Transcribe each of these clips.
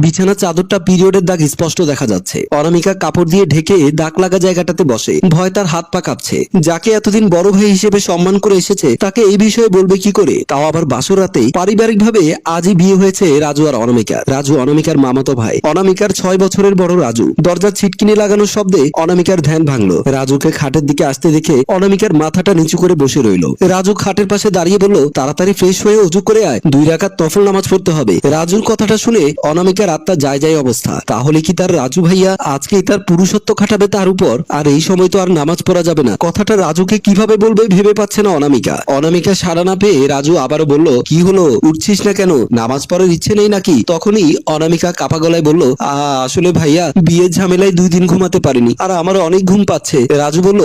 বিছানার চাদরটা পিরিয়ডের দাগ স্পষ্ট দেখা যাচ্ছে। অনামিকা কাপড় দিয়ে ঢেকে দাগ লাগা জায়গাটাতে বসে। ভয় তার হাত পা কাঁপছে। যাকে এতদিন বড় ভাই হিসেবে সম্মান করে এসেছে তাকে এই বিষয়ে বলবে কি করে, তাও আবার বাসর রাতে। পারিবারিকভাবে আজই বিয়ে হয়েছে রাজু আর অনামিকার। রাজু অনামিকার মামাতো ভাই। অনামিকার 6 বছরের বড় রাজু। দরজার ছিটকিনি লাগানোর শব্দে অনামিকার ধ্যান ভাঙলো। রাজুকে খাটের দিকে আসতে দেখে অনামিকার মাথাটা নিচু করে বসে রইল। রাজু খাটের পাশে দাঁড়িয়ে বলল, তাড়াতাড়ি ফ্রেশ হয়ে ওযু করে আয়, 2 রাকাত নফল নামাজ পড়তে হবে। রাজুর কথাটা শুনে অনামিকার আত্মা যায় যায় অবস্থা। তাহলে কি তার রাজু ভাইয়া আজকেই তার পুরুষত্ব খাটাবে তার উপর? আর এই সময় তো আর নামাজ পড়া যাবে না। কথাটা রাজুকে কিভাবে বলবে ভেবে পাচ্ছে না অনামিকা। অনামিকা সাড়া না পেয়ে রাজু আবারও বলল, কি হলো, উঠছিস না কেন? নামাজ পড়ার ইচ্ছে নেই নাকি? তখনই অনামিকা কাপা গলায় বলল, আসলে ভাইয়া বিয়ের ঝামেলায় 2 দিন ঘুমাতে পারিনি, আর আমার অনেক ঘুম পাচ্ছে। রাজু বলল,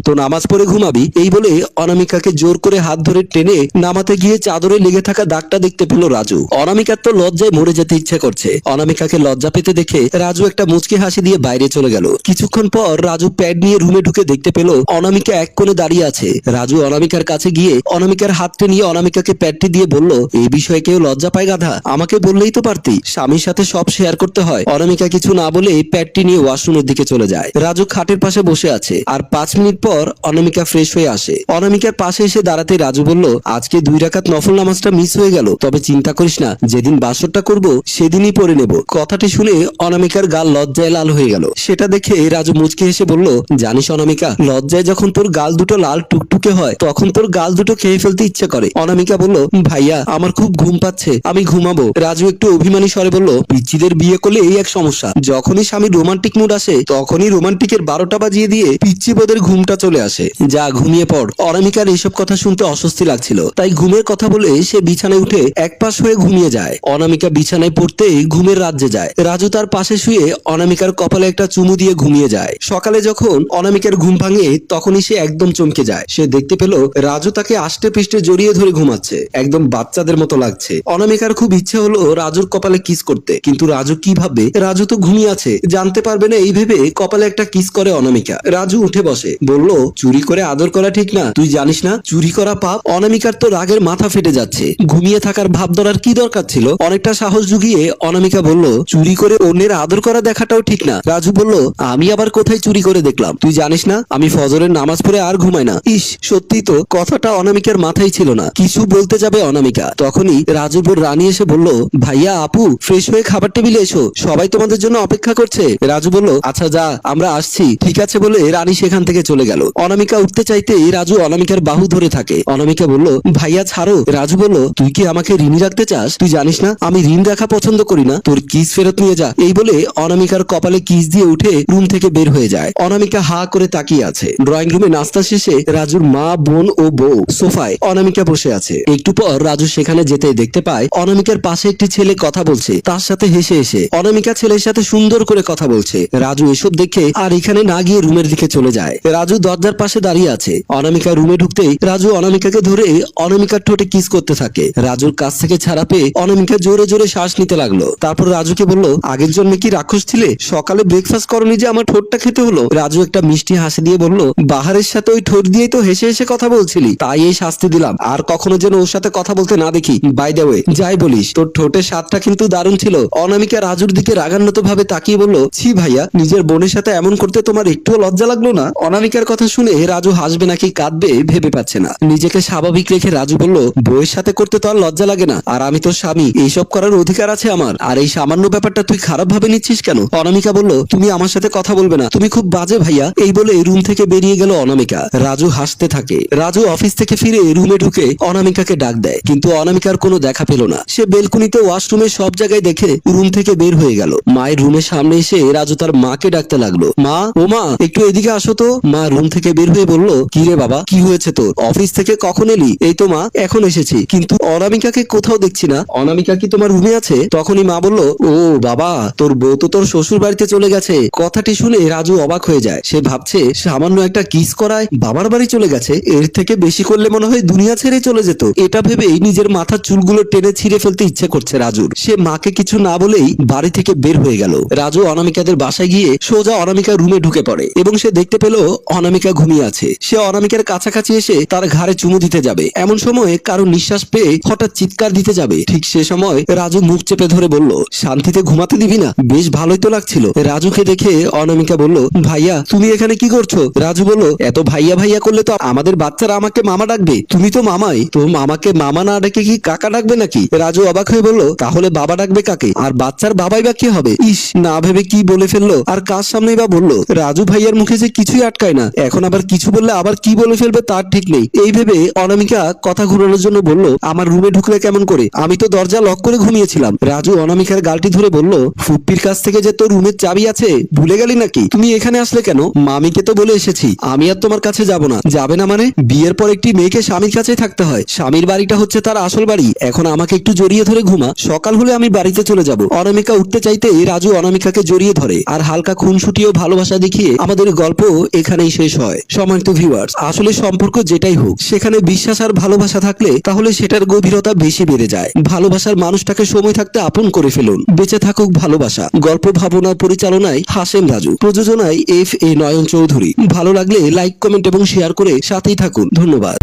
তো নামাজ পড়ে ঘুমাবি। এই বলে অনামিকাকে জোর করে হাত ধরে টেনে নামাতে গিয়ে চাদরে লেগে থাকা দাগটা দেখতে পেল রাজু। অনামিকার তো লজ্জায় মরে যেতে ইচ্ছে করছে। অনামিকাকে লজ্জা পেতে দেখে রাজু একটা মুচকি হাসি দিয়ে বাইরে চলে গেল। কিছুক্ষণ পর রাজু প্যাড নিয়ে রুমে ঢুকে দেখতে পেল অনামিকা এক কোণে দাঁড়িয়ে আছে। রাজু অনামিকার কাছে গিয়ে অনামিকার হাতটা নিয়ে অনামিকাকে প্যাডটি দিয়ে বলল, এই বিষয়ে কেউ লজ্জা পায় গাধা? আমাকে বললেই তো পারতি, স্বামীর সাথে সব শেয়ার করতে হয়। অনামিকা কিছু না বলে প্যাডটি নিয়ে ওয়াশরুমের দিকে চলে যায়। রাজু খাটের পাশে বসে আছে। আর 5 মিনিট পর অনামিকা ফ্রেশ হয়ে আসে। অনামিকার পাশে এসে দাঁড়াতে রাজু বলল, আজকে 2 রাকাত নফল নামাজটা মিস হয়ে গেল, তবে চিন্তা করিস না, যেদিন বাসরটা করব সেদিনই পড়ে নেব। কথাটি শুনে অনামিকার গাল লজ্জায় লাল হয়ে গেল। সেটা দেখে রাজু মুচকি হেসে বলল, জানিস অনামিকা, লজ্জায় যখন তোর গাল দুটো লাল টুকটুকে হয় তখন তোর গাল দুটো খেয়ে ফেলতে ইচ্ছে করে। অনামিকা বলল, ভাইয়া আমার খুব ঘুম পাচ্ছে, আমি ঘুমাবো। রাজু একটু অভিমানী স্বরে বলল, পিচ্চিদের বিয়ে করলে এই এক সমস্যা, যখনই স্বামীর রোমান্টিক মুড আসে তখনই রোমান্টিকের 12টা বাজিয়ে দিয়ে পিচ্চি বোদের ঘুমটা চলে আসে। যা ঘুমিয়ে পড়। অনামিকার এইসব কথা শুনতে অস্বস্তি লাগছিল, তাই ঘুমের কথা বলে সে বিছানায় উঠে এক পাশ হয়ে ঘুমিয়ে যায়। অনামিকা বিছানায় পড়তেই ঘুমের রাজ্যে যায়। রাজু তার পাশে শুয়ে অনামিকার কপালে একটা চুমু দিয়ে ঘুমিয়ে যায়। সকালে যখন অনামিকার ঘুম ভাঙে তখনই সে একদম চমকে যায়। সে দেখতে পেল রাজু তাকে আষ্টে পৃষ্ঠে জড়িয়ে ধরে ঘুমাচ্ছে, একদম বাচ্চাদের মতো লাগছে। অনামিকার খুব ইচ্ছে হলো রাজুর কপালে কিস করতে, কিন্তু রাজু কি ভাববে, রাজু তো ঘুমিয়ে আছে, জানতে পারবে না এই ভেবে কপালে একটা কিস করে অনামিকা। রাজু উঠে বসে, বলল, চুরি করে আদর করা ঠিক না, তুই জানিস না চুরি করা পাপ? অনামিকার তো রাগের মাথা ফেটে যাচ্ছে। ঘুমিয়ে থাকার ভাব ধরার কি দরকার ছিল? অনেকটা সাহস জুগিয়ে অনামিকা বলল, চুরি করে অন্যের আদর করা দেখাটাও ঠিক না। রাজু বলল, আমি আবার কোথায় চুরি করে দেখলাম? তুই জানিস না আমি ফজরের নামাজ পড়ে আর ঘুমাই না। ইস, সত্যি তো, কথাটা অনামিকার মাথায় ছিল না। কিছু বলতে যাবে অনামিকা, তখনই রাজুর বোন রানী এসে বলল, ভাইয়া আপু ফ্রেশ হয়ে খাবার টেবিলে এসো, সবাই তোমাদের জন্য অপেক্ষা করছে। রাজু বলল, আচ্ছা যা, আমরা আসছি। ঠিক আছে বলে রানী সেখান থেকে চলে গেল। অনামিকা উঠতে চাইতেই রাজু অনামিকার বাহু ধরে থাকে। অনামিকা বলল, ভাইয়া ছাড়ো। রাজু বলল, তুই কি আমাকে ঋণী রাখতে চাস? তুই জানিস না আমি ঋণ রাখা পছন্দ করি না, তোর কিস ফেরত নিয়ে যা। এই বলে অনামিকার কপালে কিস দিয়ে উঠে রুম থেকে বের হয়ে যায়। অনামিকা হা করে তাকিয়ে আছে। ড্রয়িং রুমে নাস্তা শেষে রাজুর মা, বোন ও বউ সোফায় অনামিকা বসে আছে। একটু পর রাজু সেখানে যেতে দেখতে পায় অনামিকার পাশে একটি ছেলে কথা বলছে, তার সাথে হেসে হেসে। অনামিকা ছেলের সাথে সুন্দর করে কথা বলছে। রাজু এসব দেখে আর এখানে না গিয়ে রুমের দিকে চলে যায়। রাজু দরজার পাশে দাঁড়িয়ে আছে। অনামিকা রুমে ঢুকতেই রাজু অনামিকাকে ধরে অনামিকার ঠোঁটে কিস করতে থাকে। রাজুর কাছ থেকে ছাড়া পেয়ে অনামিকা জোরে জোরে শ্বাস নিতে লাগলো। তারপর রাজুকে বলল, আগের জন্মে কি রাক্ষস ছিলে? সকালে ব্রেকফাস্ট করনি যে আমার ঠোঁটটা খেতে হলো। রাজু একটা মিষ্টি হাসি দিয়ে বলল, বাহারের সাথে ওই ঠোঁট দিয়েই তো হেসে হেসে কথা বলছিলি, তাই এই শাস্তি দিলাম। আর কখনো যেন ওর সাথে কথা বলতে না দেখি। বাই দ্য ওয়ে, যাই বলিস তোর ঠোঁটের স্বাদটা কিন্তু দারুণ ছিল। অনামিকা রাজুর দিকে রাগান্বিত ভাবে তাকিয়ে বলল, ছি ভাইয়া, নিজের বোনের সাথে এমন করতে তোমার একটুও লজ্জা লাগলো না? অনামিকার কথা শুনে রাজু হাসবে নাকি কাঁদবে ভেবে পাচ্ছে না। নিজেকে স্বাভাবিক রেখে রাজু বলল, বউয়ের সাথে করতে তো আর লজ্জা লাগে না? আর আমি তোর স্বামী, এইসব করার অধিকার আছে আমার। আর এই সামান্য ব্যাপারটা তুই খারাপ ভাবে নিচ্ছিস কেন? অনামিকা বলল, তুমি আমার সাথে কথা বলবে না, তুমি খুব বাজে ভাইয়া। এই বলে রুম থেকে বেরিয়ে গেল অনামিকা। রাজু হাসতে থাকে। রাজু অফিস থেকে ফিরে রুমে ঢুকে অনামিকাকে ডাক দেয়, কিন্তু অনামিকার কোনো দেখা পেল না। সে বেলকুনিতে, ওয়াশরুমে সব জায়গায় দেখে রুম থেকে বের হয়ে গেল। মায়ের রুমের সামনে এসে রাজু তার মাকে ডাকতে লাগলো, মা, ও মা, একটু এদিকে আসো তো। মা রুম থেকে বের হয়ে বলল, কি রে বাবা, কি হয়েছে তোর? অফিস থেকে কখন এলি? এই তো মা, এখন এসেছি, কিন্তু অনামিকাকে কোথাও দেখছি না। অনামিকা কি তোমার রুমে আছে? তখনই মা বলল, ও বাবা, তোর বউ তো তোর শ্বশুর বাড়িতে চলে গেছে। কথাটি শুনে রাজু অবাক হয়ে যায়। সে ভাবছে সামান্য একটা কিস করায় বাবার বাড়ি চলে গেছে, এর থেকে বেশি করলে মনে হয় দুনিয়া ছেড়ে চলে যেত। এটা ভেবেই নিজের মাথার চুলগুলো টেনে ছিঁড়ে ফেলতে ইচ্ছে করছে রাজুর। সে মাকে কিছু না বলেই বাড়ি থেকে বের হয়ে গেল। রাজু অনামিকাদের বাসায় গিয়ে সোজা অনামিকার রুমে ঢুকে পড়ে এবং সে দেখতে পেল অনামিকা ঘুমিয়ে আছে। সে অনামিকার কাছাকাছি এসে তার ঘাড়ে চুমু দিতে যাবে, এমন সময় কারো নিঃশ্বাস পেয়ে হঠাৎ চিৎকার দিতে যাবে। ঠিক সে সময় রাজু মুখ চেপে ধরে বলল, বলল, শান্তিতে ঘুমাতে দিবি না? বেশ ভালোই তো লাগছিল। রাজুকে দেখে অনামিকা বলল, ভাইয়া তুমি এখানে কি করছো? রাজু বলল, এত ভাইয়া ভাইয়া করলে তো আমাদের বাচ্চারা আমাকে মামা ডাকবে। তুমি তো মামাই, তো মামাকে মামা না ডেকে কি কাকা ডাকবে নাকি? রাজু অবাক হয়ে বলল, তাহলে বাবা ডাকবে কাকে? আর বাচ্চার বাবাই বা কি হবে? ইস, না ভেবে কি বলে ফেললো, আর কার সামনেই বা বললো। রাজু ভাইয়ার মুখে যে কিছুই আটকায় না, এখন আবার কিছু বললে আবার কি বলে ফেলবে তার ঠিক নেই। এই ভেবে অনামিকা কথা ঘুরানোর জন্য বলল, আমার রুমে ঢুকলে কেমন করে? আমি তো দরজা লক করে ঘুমিয়েছিলাম। রাজু অনামিকার গালটি ধরে বলল, ফুপ্পির কাছ থেকে যে তোর রুমের চাবি আছে ভুলে গেলি নাকি? তুমি এখানে আসলে কেন? মামিকে তো বলে এসেছি আমি আর তোমার কাছে যাব না। যাবে না মানে? বিয়ের পর একটি মেয়েকে স্বামীর কাছেই থাকতে হয়। স্বামীর বাড়িটা হচ্ছে তার আসল বাড়ি। এখন আমাকে একটু জড়িয়ে ধরে ঘুমা, সকাল হলে আমি বাড়িতে চলে যাব। অনামিকা উঠতে চাইতেই রাজু অনামিকাকে জড়িয়ে ধরে, আর হালকা খুনসুটি ও ভালোবাসা দেখিয়ে আমাদের গল্প এখানেই শেষ হয়। সম্মানিত ভিউয়ার্স, আসলে সম্পর্ক যেটাই হোক, সেখানে বিশ্বাস আর ভালোবাসা থাকলে তাহলে সেটার গভীরতা বেশি বেড়ে যায়। ভালোবাসার মানুষটাকে সময় থাকতে আপন করে ফেলুন। বেঁচে থাকুক ভালোবাসা। গল্প ভাবনা পরিচালনায় হাসেম রাজু, প্রযোজনায় FA নয়ন চৌধুরী। ভালো লাগলে লাইক, কমেন্ট এবং শেয়ার করে সাথেই থাকুন। ধন্যবাদ।